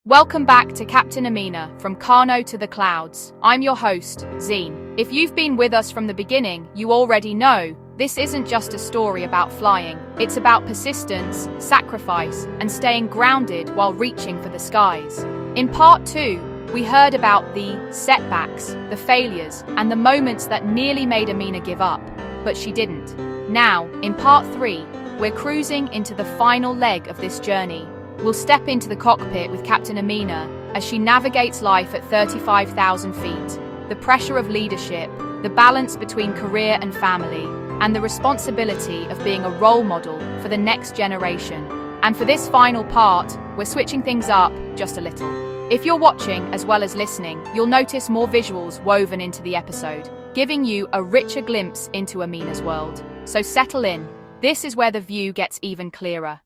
Welcome back to Captain Amina, from Kano to the clouds. I'm your host, Zene. If you've been with us from the beginning, you already know this isn't just a story about flying. It's about persistence, sacrifice, and staying grounded while reaching for the skies. In part 2, we heard about the setbacks, the failures, and the moments that nearly made Amina give up, but she didn't. Now, in part 3, we're cruising into the final leg of this journey. We'll step into the cockpit with Captain Amina as she navigates life at 35,000 feet. The pressure of leadership, the balance between career and family, and the responsibility of being a role model for the next generation. And for this final part, we're switching things up just a little. If you're watching as well as listening, you'll notice more visuals woven into the episode, giving you a richer glimpse into Amina's world. So settle in. This is where the view gets even clearer.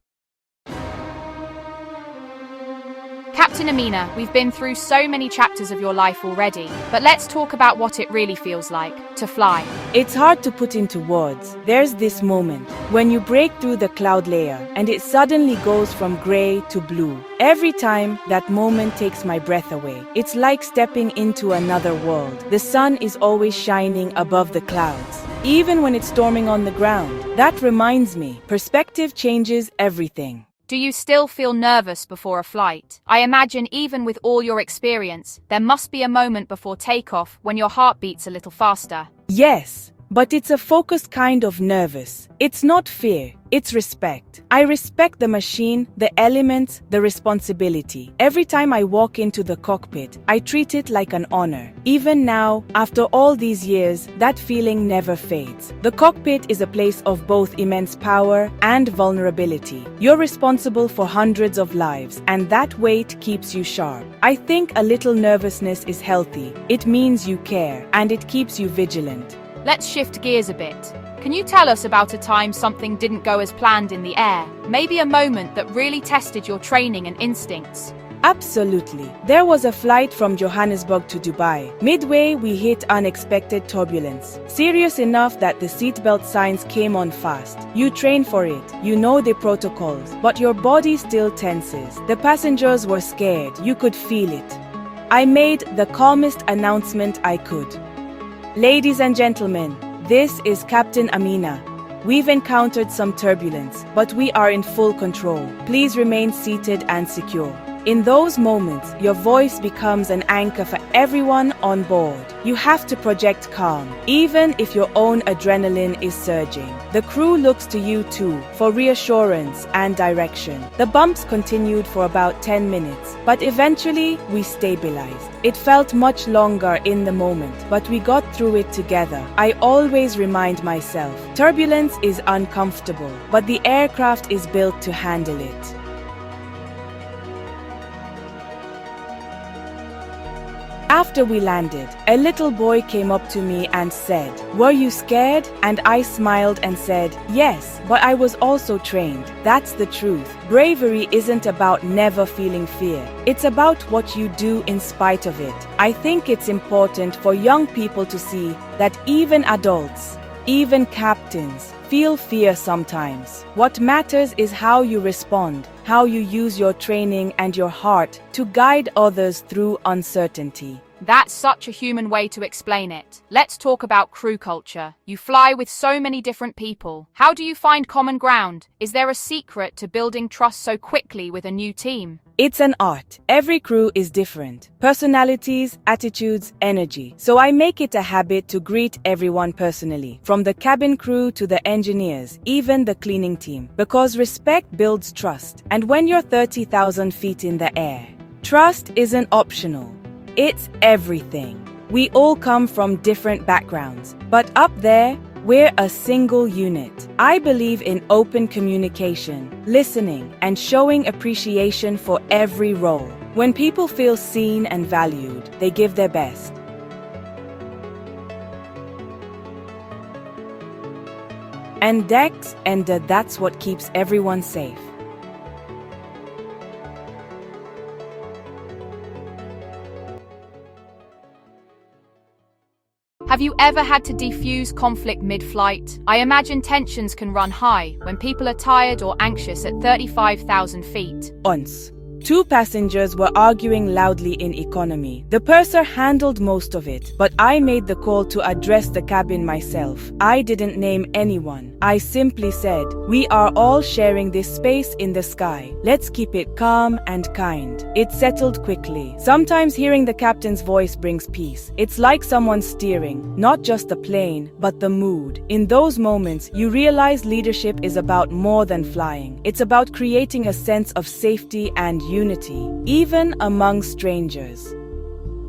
Captain Amina, we've been through so many chapters of your life already, but let's talk about what it really feels like to fly. It's hard to put into words. There's this moment when you break through the cloud layer and it suddenly goes from grey to blue. Every time, that moment takes my breath away. It's like stepping into another world. The sun is always shining above the clouds, even when it's storming on the ground. That reminds me, perspective changes everything. Do you still feel nervous before a flight? I imagine even with all your experience, there must be a moment before takeoff when your heart beats a little faster. Yes, but it's a focused kind of nervous. It's not fear, it's respect. I respect the machine, the elements, the responsibility. Every time I walk into the cockpit, I treat it like an honor. Even now, after all these years, that feeling never fades. The cockpit is a place of both immense power and vulnerability. You're responsible for hundreds of lives, and that weight keeps you sharp. I think a little nervousness is healthy. It means you care, and it keeps you vigilant. Let's shift gears a bit. Can you tell us about a time something didn't go as planned in the air? Maybe a moment that really tested your training and instincts? Absolutely. There was a flight from Johannesburg to Dubai. Midway, we hit unexpected turbulence. Serious enough that the seatbelt signs came on fast. You train for it, you know the protocols, but your body still tenses. The passengers were scared, you could feel it. I made the calmest announcement I could. Ladies and gentlemen, this is Captain Amina. We've encountered some turbulence, but we are in full control. Please remain seated and secure. In those moments, your voice becomes an anchor for everyone on board. You have to project calm, even if your own adrenaline is surging. The crew looks to you too, for reassurance and direction. The bumps continued for about 10 minutes, but eventually we stabilized. It felt much longer in the moment, but we got through it together. I always remind myself, turbulence is uncomfortable, but the aircraft is built to handle it. After we landed, a little boy came up to me and said, "Were you scared?" And I smiled and said, "Yes, but I was also trained." That's the truth. Bravery isn't about never feeling fear. It's about what you do in spite of it. I think it's important for young people to see that even adults, even captains, feel fear sometimes. What matters is how you respond, how you use your training and your heart to guide others through uncertainty. That's such a human way to explain it. Let's talk about crew culture. You fly with so many different people. How do you find common ground? Is there a secret to building trust so quickly with a new team? It's an art. Every crew is different. Personalities, attitudes, energy. So I make it a habit to greet everyone personally, from the cabin crew to the engineers, even the cleaning team. Because respect builds trust. And when you're 30,000 feet in the air, trust isn't optional. It's everything. We all come from different backgrounds, but up there, we're a single unit. I believe in open communication, listening, and showing appreciation for every role. When people feel seen and valued, they give their best. And that's what keeps everyone safe. Have you ever had to defuse conflict mid-flight? I imagine tensions can run high when people are tired or anxious at 35,000 feet. Once. Two passengers were arguing loudly in economy. The purser handled most of it, but I made the call to address the cabin myself. I didn't name anyone. I simply said, "We are all sharing this space in the sky. Let's keep it calm and kind." It settled quickly. Sometimes hearing the captain's voice brings peace. It's like someone steering, not just the plane, but the mood. In those moments, you realize leadership is about more than flying. It's about creating a sense of safety and unity, even among strangers.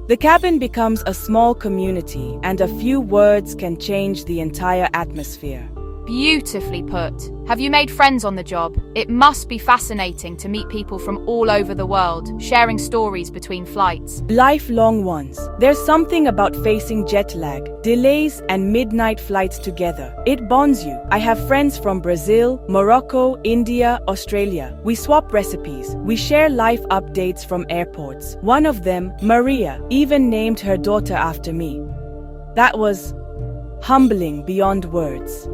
The cabin becomes a small community, and a few words can change the entire atmosphere. Beautifully put. Have you made friends on the job? It must be fascinating to meet people from all over the world, sharing stories between flights. Lifelong ones. There's something about facing jet lag, delays, and midnight flights together. It bonds you. I have friends from Brazil, Morocco, India, Australia. We swap recipes. We share life updates from airports. One of them, Maria, even named her daughter after me. That was humbling beyond words.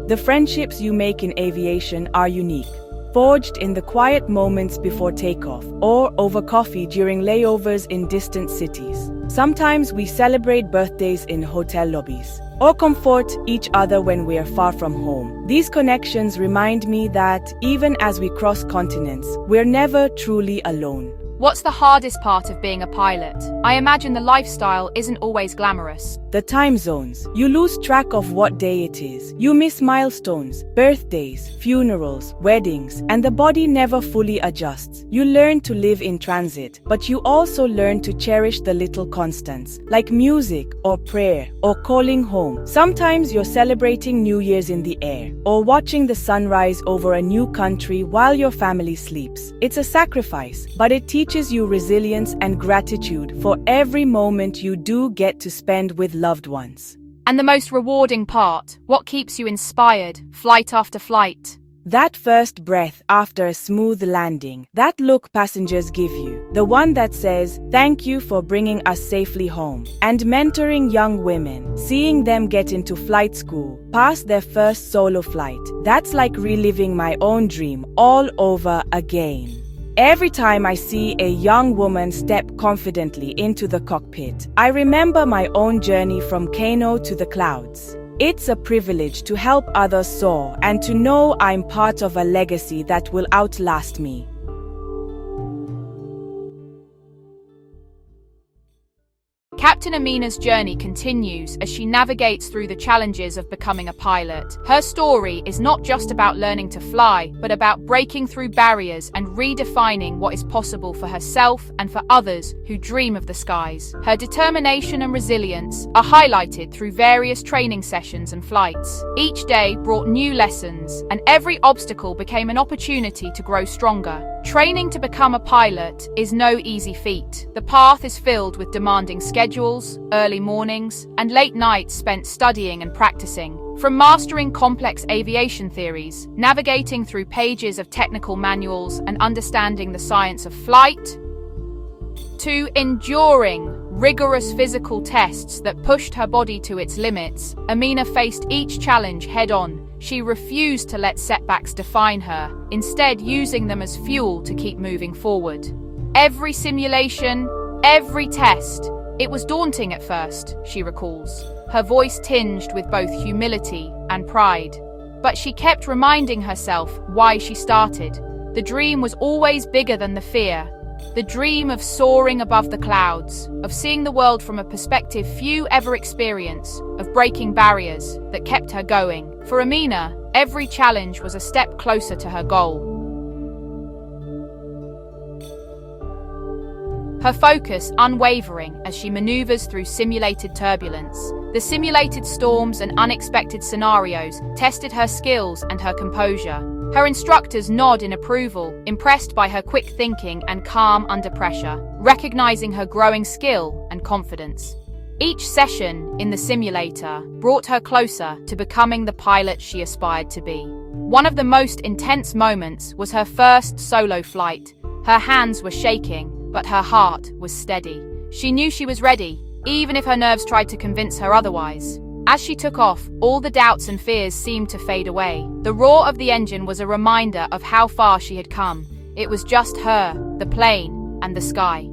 The friendships you make in aviation are unique, forged in the quiet moments before takeoff or over coffee during layovers in distant cities. Sometimes we celebrate birthdays in hotel lobbies or comfort each other when we are far from home. These connections remind me that even as we cross continents, we're never truly alone. What's the hardest part of being a pilot? I imagine the lifestyle isn't always glamorous. The time zones. You lose track of what day it is. You miss milestones, birthdays, funerals, weddings, and the body never fully adjusts. You learn to live in transit, but you also learn to cherish the little constants, like music or prayer or calling home. Sometimes you're celebrating New Year's in the air or watching the sunrise over a new country while your family sleeps. It's a sacrifice, but it teaches you resilience and gratitude for every moment you do get to spend with loved ones. And the most rewarding part, what keeps you inspired, flight after flight? That first breath after a smooth landing, that look passengers give you, the one that says, "Thank you for bringing us safely home." And mentoring young women, seeing them get into flight school, pass their first solo flight, that's like reliving my own dream all over again. Every time I see a young woman step confidently into the cockpit, I remember my own journey from Kano to the clouds. It's a privilege to help others soar and to know I'm part of a legacy that will outlast me. Captain Amina's journey continues as she navigates through the challenges of becoming a pilot. Her story is not just about learning to fly, but about breaking through barriers and redefining what is possible for herself and for others who dream of the skies. Her determination and resilience are highlighted through various training sessions and flights. Each day brought new lessons, and every obstacle became an opportunity to grow stronger. Training to become a pilot is no easy feat. The path is filled with demanding schedules, early mornings, and late nights spent studying and practicing. From mastering complex aviation theories, navigating through pages of technical manuals, and understanding the science of flight, to enduring rigorous physical tests that pushed her body to its limits, Amina faced each challenge head-on. She refused to let setbacks define her, instead using them as fuel to keep moving forward. Every simulation, every test, it was daunting at first, she recalls, her voice tinged with both humility and pride. But she kept reminding herself why she started. The dream was always bigger than the fear. The dream of soaring above the clouds, of seeing the world from a perspective few ever experience, of breaking barriers that kept her going. For Amina, every challenge was a step closer to her goal. Her focus unwavering as she maneuvers through simulated turbulence. The simulated storms and unexpected scenarios tested her skills and her composure. Her instructors nod in approval, impressed by her quick thinking and calm under pressure, recognizing her growing skill and confidence. Each session in the simulator brought her closer to becoming the pilot she aspired to be. One of the most intense moments was her first solo flight. Her hands were shaking, but her heart was steady. She knew she was ready, even if her nerves tried to convince her otherwise. As she took off, all the doubts and fears seemed to fade away. The roar of the engine was a reminder of how far she had come. It was just her, the plane, and the sky.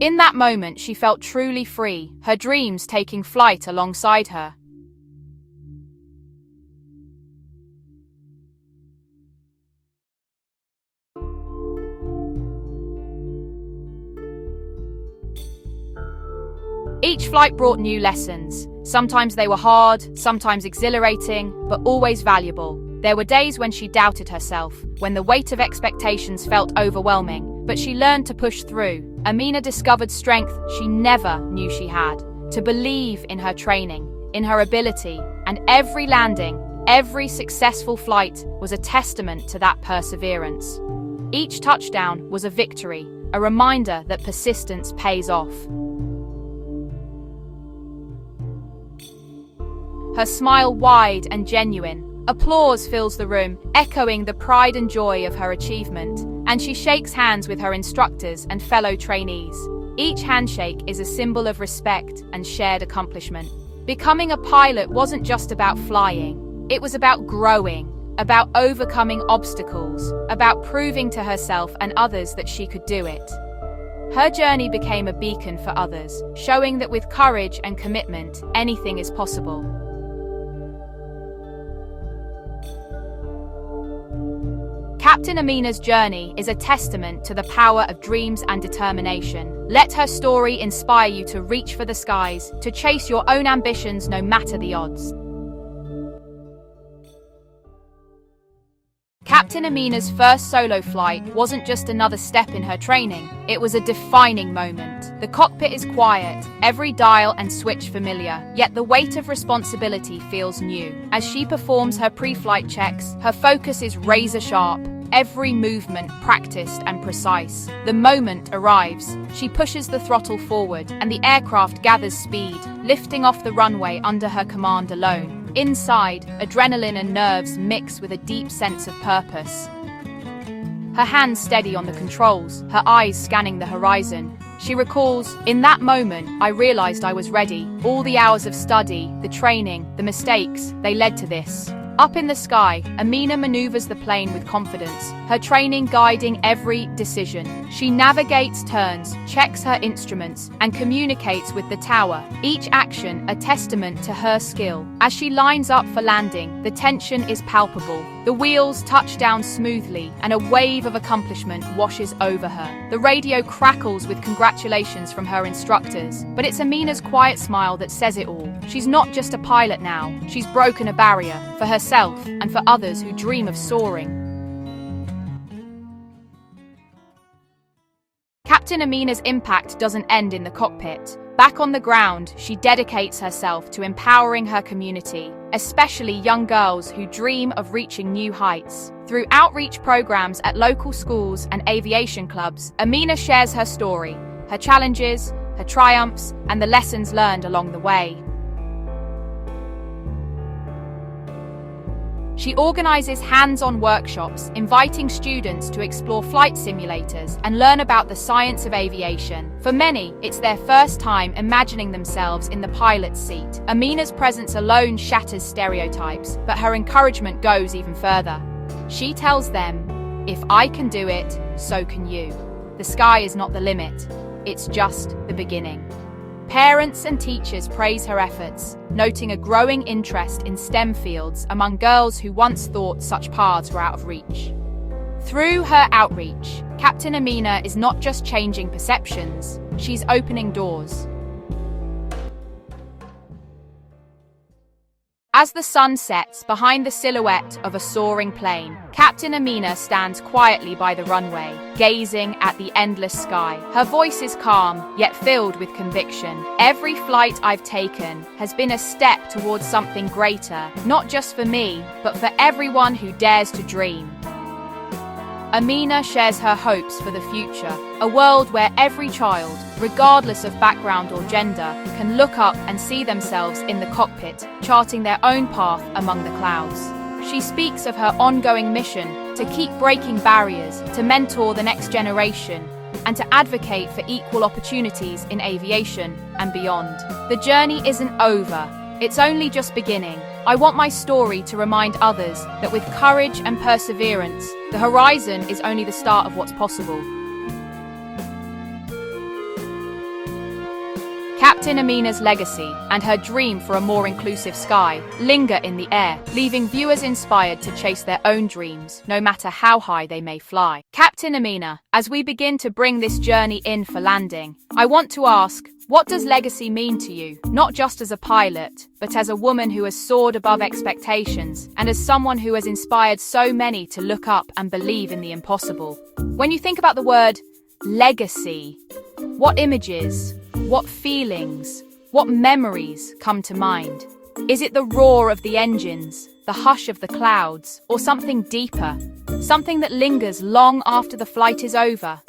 In that moment, she felt truly free, her dreams taking flight alongside her. Each flight brought new lessons. Sometimes they were hard, sometimes exhilarating, but always valuable. There were days when she doubted herself, when the weight of expectations felt overwhelming, but she learned to push through. Amina discovered strength she never knew she had, to believe in her training, in her ability, and every landing, every successful flight was a testament to that perseverance. Each touchdown was a victory, a reminder that persistence pays off. Her smile wide and genuine. Applause fills the room, echoing the pride and joy of her achievement, and she shakes hands with her instructors and fellow trainees. Each handshake is a symbol of respect and shared accomplishment. Becoming a pilot wasn't just about flying, it was about growing, about overcoming obstacles, about proving to herself and others that she could do it. Her journey became a beacon for others, showing that with courage and commitment, anything is possible. Captain Amina's journey is a testament to the power of dreams and determination. Let her story inspire you to reach for the skies, to chase your own ambitions no matter the odds. Captain Amina's first solo flight wasn't just another step in her training, it was a defining moment. The cockpit is quiet, every dial and switch familiar, yet the weight of responsibility feels new. As she performs her pre-flight checks, her focus is razor-sharp, every movement practiced and precise. The moment arrives, she pushes the throttle forward, and the aircraft gathers speed, lifting off the runway under her command alone. Inside, adrenaline and nerves mix with a deep sense of purpose. Her hands steady on the controls, her eyes scanning the horizon. She recalls, "In that moment, I realized I was ready. All the hours of study, the training, the mistakes, they led to this." Up in the sky, Amina maneuvers the plane with confidence, her training guiding every decision. She navigates turns, checks her instruments, and communicates with the tower, each action a testament to her skill. As she lines up for landing, the tension is palpable. The wheels touch down smoothly, and a wave of accomplishment washes over her. The radio crackles with congratulations from her instructors, but it's Amina's quiet smile that says it all. She's not just a pilot now, she's broken a barrier for herself and for others who dream of soaring. Captain Amina's impact doesn't end in the cockpit. Back on the ground, she dedicates herself to empowering her community, especially young girls who dream of reaching new heights. Through outreach programs at local schools and aviation clubs, Amina shares her story, her challenges, her triumphs, and the lessons learned along the way. She organizes hands-on workshops, inviting students to explore flight simulators and learn about the science of aviation. For many, it's their first time imagining themselves in the pilot's seat. Amina's presence alone shatters stereotypes, but her encouragement goes even further. She tells them, "If I can do it, so can you." The sky is not the limit, it's just the beginning. Parents and teachers praise her efforts, noting a growing interest in STEM fields among girls who once thought such paths were out of reach. Through her outreach, Captain Amina is not just changing perceptions, she's opening doors. As the sun sets behind the silhouette of a soaring plane, Captain Amina stands quietly by the runway, gazing at the endless sky. Her voice is calm, yet filled with conviction. "Every flight I've taken has been a step towards something greater, not just for me, but for everyone who dares to dream." Amina shares her hopes for the future, a world where every child, regardless of background or gender, can look up and see themselves in the cockpit, charting their own path among the clouds. She speaks of her ongoing mission to keep breaking barriers, to mentor the next generation, and to advocate for equal opportunities in aviation and beyond. The journey isn't over, it's only just beginning. I want my story to remind others that with courage and perseverance, the horizon is only the start of what's possible. Captain Amina's legacy and her dream for a more inclusive sky linger in the air, leaving viewers inspired to chase their own dreams, no matter how high they may fly. Captain Amina, as we begin to bring this journey in for landing, I want to ask, what does legacy mean to you? Not just as a pilot, but as a woman who has soared above expectations, and as someone who has inspired so many to look up and believe in the impossible. When you think about the word legacy, what images, what feelings, what memories come to mind? Is it the roar of the engines, the hush of the clouds, or something deeper? Something that lingers long after the flight is over?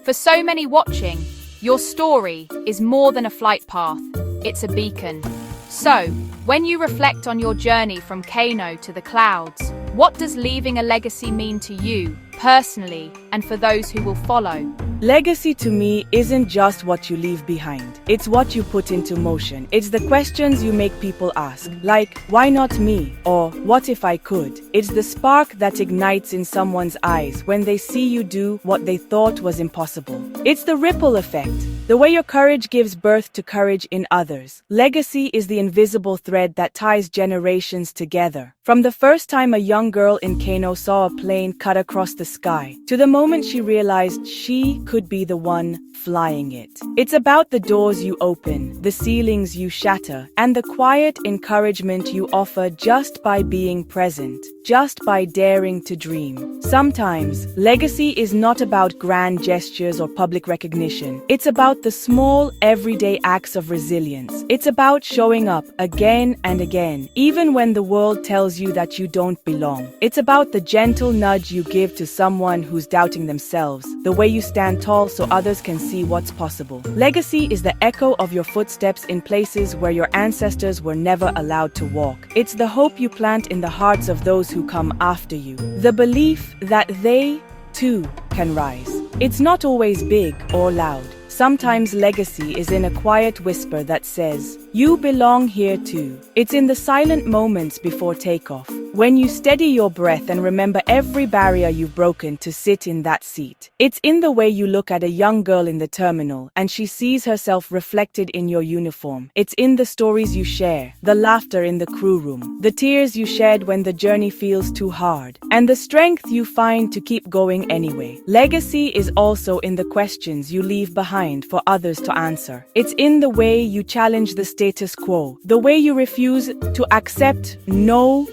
For so many watching, your story is more than a flight path, it's a beacon. So, when you reflect on your journey from Kano to the clouds, what does leaving a legacy mean to you, personally, and for those who will follow? Legacy to me isn't just what you leave behind. It's what you put into motion. It's the questions you make people ask, like, why not me? Or, what if I could? It's the spark that ignites in someone's eyes when they see you do what they thought was impossible. It's the ripple effect, the way your courage gives birth to courage in others. Legacy is the invisible thread that ties generations together. From the first time a young girl in Kano saw a plane cut across the sky, to the moment she realized she could be the one flying it. It's about the doors you open, the ceilings you shatter, and the quiet encouragement you offer just by being present, just by daring to dream. Sometimes, legacy is not about grand gestures or public recognition. It's about the small, everyday acts of resilience. It's about showing up again and again, even when the world tells you that you don't belong. It's about the gentle nudge you give to someone who's doubting themselves, the way you stand tall so others can see what's possible. Legacy is the echo of your footsteps in places where your ancestors were never allowed to walk. It's the hope you plant in the hearts of those who come after you, the belief that they, too, can rise. It's not always big or loud. Sometimes legacy is in a quiet whisper that says, you belong here too. It's in the silent moments before takeoff, when you steady your breath and remember every barrier you've broken to sit in that seat. It's in the way you look at a young girl in the terminal and she sees herself reflected in your uniform. It's in the stories you share, the laughter in the crew room, the tears you shed when the journey feels too hard, and the strength you find to keep going anyway. Legacy is also in the questions you leave behind for others to answer. It's in the way you challenge the status quo, the way you refuse to accept no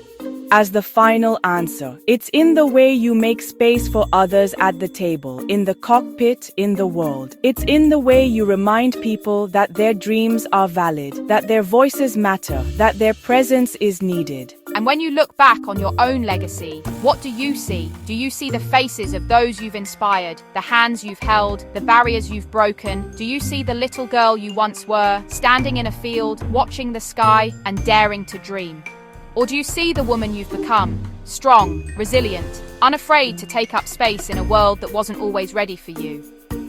as the final answer. It's in the way you make space for others at the table, in the cockpit, in the world. It's in the way you remind people that their dreams are valid, that their voices matter, that their presence is needed. And when you look back on your own legacy, what do you see? Do you see the faces of those you've inspired, the hands you've held, the barriers you've broken? Do you see the little girl you once were, standing in a field, watching the sky and daring to dream? Or do you see the woman you've become, strong, resilient, unafraid to take up space in a world that wasn't always ready for you?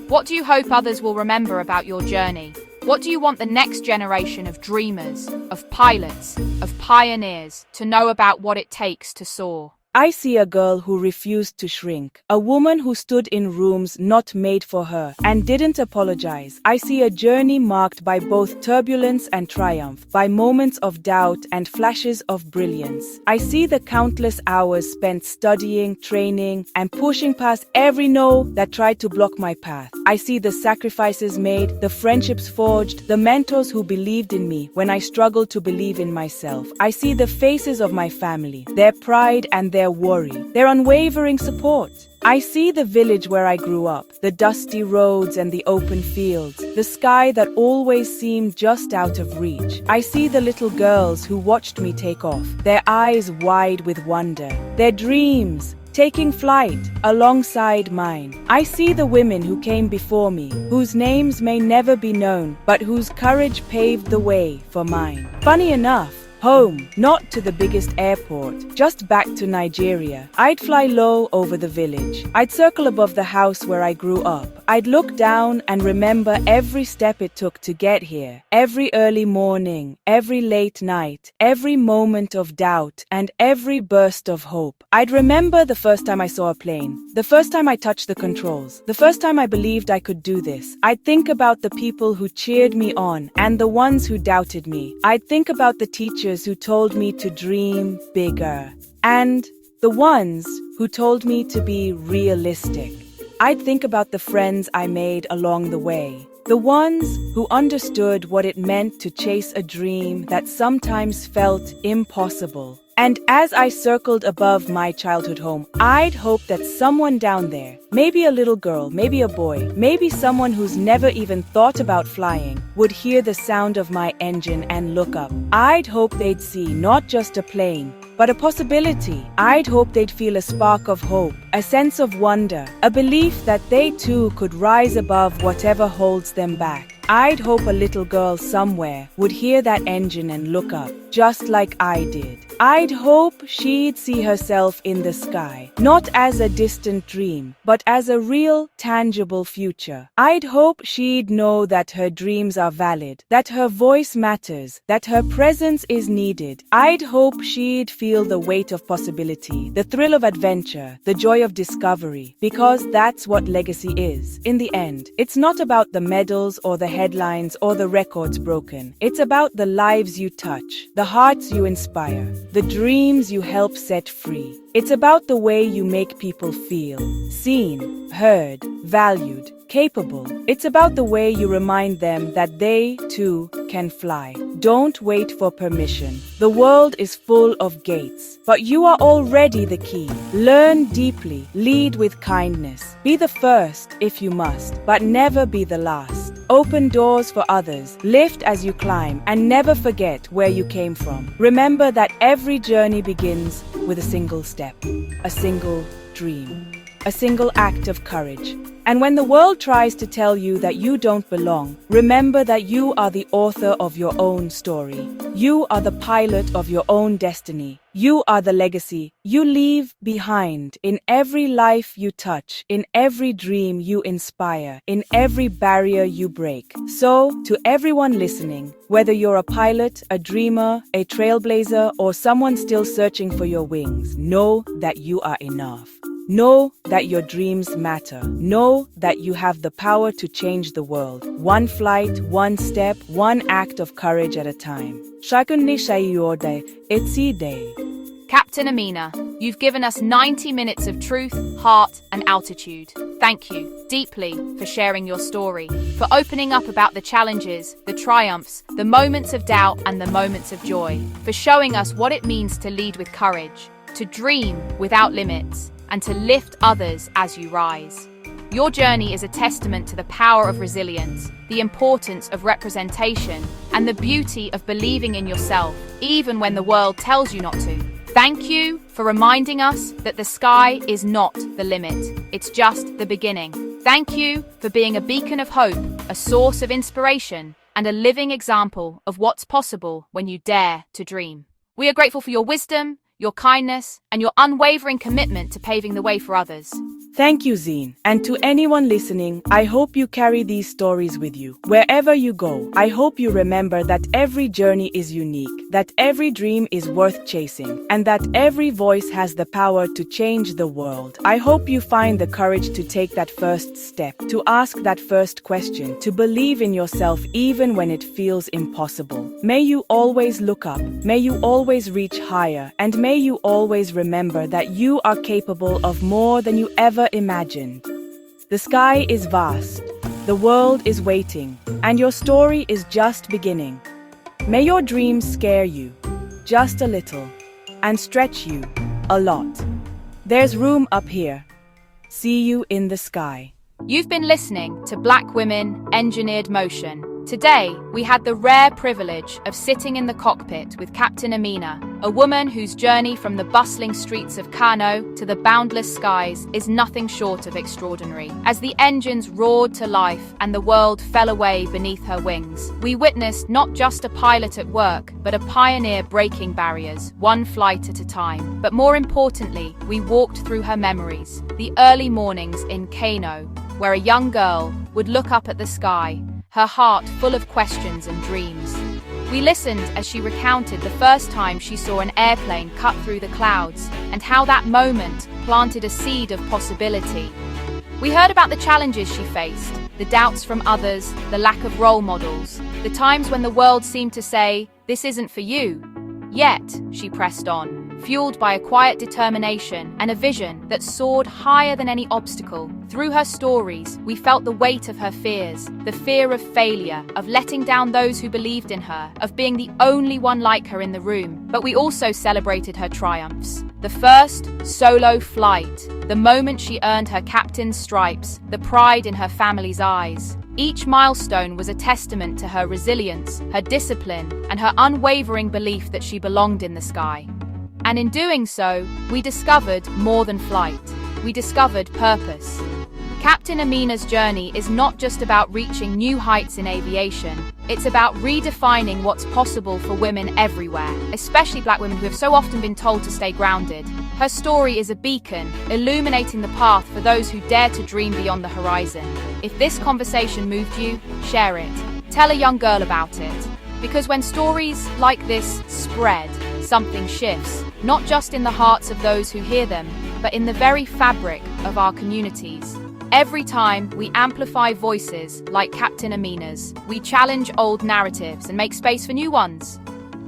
What do you hope others will remember about your journey? What do you want the next generation of dreamers, of pilots, of pioneers to know about what it takes to soar? I see a girl who refused to shrink, a woman who stood in rooms not made for her and didn't apologize. I see a journey marked by both turbulence and triumph, by moments of doubt and flashes of brilliance. I see the countless hours spent studying, training, and pushing past every no that tried to block my path. I see the sacrifices made, the friendships forged, the mentors who believed in me when I struggled to believe in myself. I see the faces of my family, their pride and their worry, their unwavering support. I see the village where I grew up, the dusty roads and the open fields, the sky that always seemed just out of reach. I see the little girls who watched me take off, their eyes wide with wonder, their dreams taking flight alongside mine. I see the women who came before me, whose names may never be known, but whose courage paved the way for mine. Funny enough, Home, not to the biggest airport, just back to Nigeria. I'd fly low over the village. I'd circle above the house where I grew up. I'd look down and remember every step it took to get here. Every early morning, every late night, every moment of doubt, and every burst of hope. I'd remember the first time I saw a plane, the first time I touched the controls, the first time I believed I could do this. I'd think about the people who cheered me on and the ones who doubted me. I'd think about the teachers who told me to dream bigger, and the ones who told me to be realistic. I'd think about the friends I made along the way, the ones who understood what it meant to chase a dream that sometimes felt impossible. And as I circled above my childhood home, I'd hope that someone down there, maybe a little girl, maybe a boy, maybe someone who's never even thought about flying, would hear the sound of my engine and look up. I'd hope they'd see not just a plane, but a possibility. I'd hope they'd feel a spark of hope, a sense of wonder, a belief that they too could rise above whatever holds them back. I'd hope a little girl somewhere would hear that engine and look up, just like I did. I'd hope she'd see herself in the sky, not as a distant dream, but as a real, tangible future. I'd hope she'd know that her dreams are valid, that her voice matters, that her presence is needed. I'd hope she'd feel the weight of possibility, the thrill of adventure, the joy of discovery, because that's what legacy is. In the end, it's not about the medals or the headlines or the records broken. It's about the lives you touch, the hearts you inspire, the dreams you help set free. It's about the way you make people feel seen, heard, valued, capable. It's about the way you remind them that they, too, can fly. Don't wait for permission. The world is full of gates, but you are already the key. Learn deeply, lead with kindness. Be the first if you must, but never be the last. Open doors for others, lift as you climb, and never forget where you came from. Remember that every journey begins with a single step, a single dream, a single act of courage. And when the world tries to tell you that you don't belong, remember that you are the author of your own story. You are the pilot of your own destiny. You are the legacy you leave behind in every life you touch, in every dream you inspire, in every barrier you break. So, to everyone listening, whether you're a pilot, a dreamer, a trailblazer, or someone still searching for your wings, know that you are enough. Know that your dreams matter. Know that you have the power to change the world. One flight, one step, one act of courage at a time. Captain Amina, you've given us 90 minutes of truth, heart, and altitude. Thank you deeply for sharing your story, for opening up about the challenges, the triumphs, the moments of doubt, and the moments of joy, for showing us what it means to lead with courage, to dream without limits, and to lift others as you rise. Your journey is a testament to the power of resilience, the importance of representation, and the beauty of believing in yourself, even when the world tells you not to. Thank you for reminding us that the sky is not the limit, it's just the beginning. Thank you for being a beacon of hope, a source of inspiration, and a living example of what's possible when you dare to dream. We are grateful for your wisdom, your kindness, and your unwavering commitment to paving the way for others. Thank you, Zene. And to anyone listening, I hope you carry these stories with you. Wherever you go, I hope you remember that every journey is unique, that every dream is worth chasing, and that every voice has the power to change the world. I hope you find the courage to take that first step, to ask that first question, to believe in yourself even when it feels impossible. May you always look up, may you always reach higher, and may you always remember that you are capable of more than you ever imagined. The sky is vast, the world is waiting, and your story is just beginning. May your dreams scare you, just a little, and stretch you, a lot. There's room up here. See you in the sky. You've been listening to Black Women Engineered Motion. Today, we had the rare privilege of sitting in the cockpit with Captain Amina, a woman whose journey from the bustling streets of Kano to the boundless skies is nothing short of extraordinary. As the engines roared to life and the world fell away beneath her wings, we witnessed not just a pilot at work, but a pioneer breaking barriers, one flight at a time. But more importantly, we walked through her memories, the early mornings in Kano, where a young girl would look up at the sky, her heart full of questions and dreams. We listened as she recounted the first time she saw an airplane cut through the clouds and how that moment planted a seed of possibility. We heard about the challenges she faced, the doubts from others, the lack of role models, the times when the world seemed to say, "This isn't for you." Yet, she pressed on, fueled by a quiet determination and a vision that soared higher than any obstacle. Through her stories, we felt the weight of her fears, the fear of failure, of letting down those who believed in her, of being the only one like her in the room. But we also celebrated her triumphs. The first solo flight, the moment she earned her captain's stripes, the pride in her family's eyes. Each milestone was a testament to her resilience, her discipline, and her unwavering belief that she belonged in the sky. And in doing so, we discovered more than flight. We discovered purpose. Captain Amina's journey is not just about reaching new heights in aviation. It's about redefining what's possible for women everywhere, especially Black women who have so often been told to stay grounded. Her story is a beacon, illuminating the path for those who dare to dream beyond the horizon. If this conversation moved you, share it. Tell a young girl about it. Because when stories like this spread, something shifts, not just in the hearts of those who hear them, but in the very fabric of our communities. Every time we amplify voices like Captain Amina's, we challenge old narratives and make space for new ones.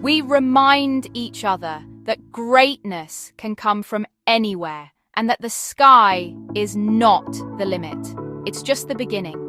We remind each other that greatness can come from anywhere and that the sky is not the limit. It's just the beginning.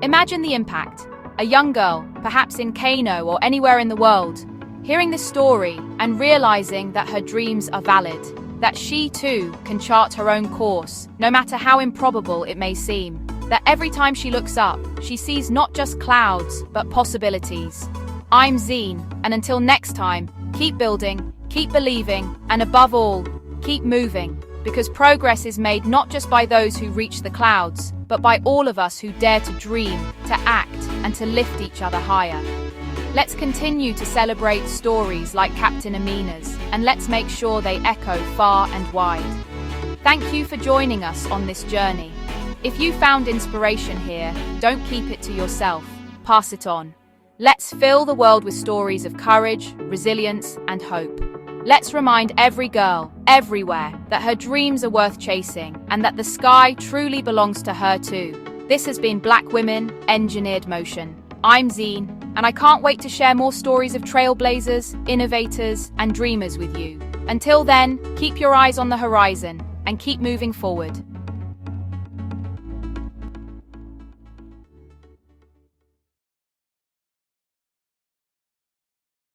Imagine the impact. A young girl, perhaps in Kano or anywhere in the world, hearing this story and realizing that her dreams are valid, that she too can chart her own course, no matter how improbable it may seem, that every time she looks up, she sees not just clouds, but possibilities. I'm Zene, and until next time, keep building, keep believing, and above all, keep moving, because progress is made not just by those who reach the clouds, but by all of us who dare to dream, to act, and to lift each other higher. Let's continue to celebrate stories like Captain Amina's, and let's make sure they echo far and wide. Thank you for joining us on this journey. If you found inspiration here, don't keep it to yourself. Pass it on. Let's fill the world with stories of courage, resilience, and hope. Let's remind every girl, everywhere, that her dreams are worth chasing, and that the sky truly belongs to her too. This has been Black Women Engineered Motion. I'm Zene, and I can't wait to share more stories of trailblazers, innovators, and dreamers with you. Until then, keep your eyes on the horizon and keep moving forward.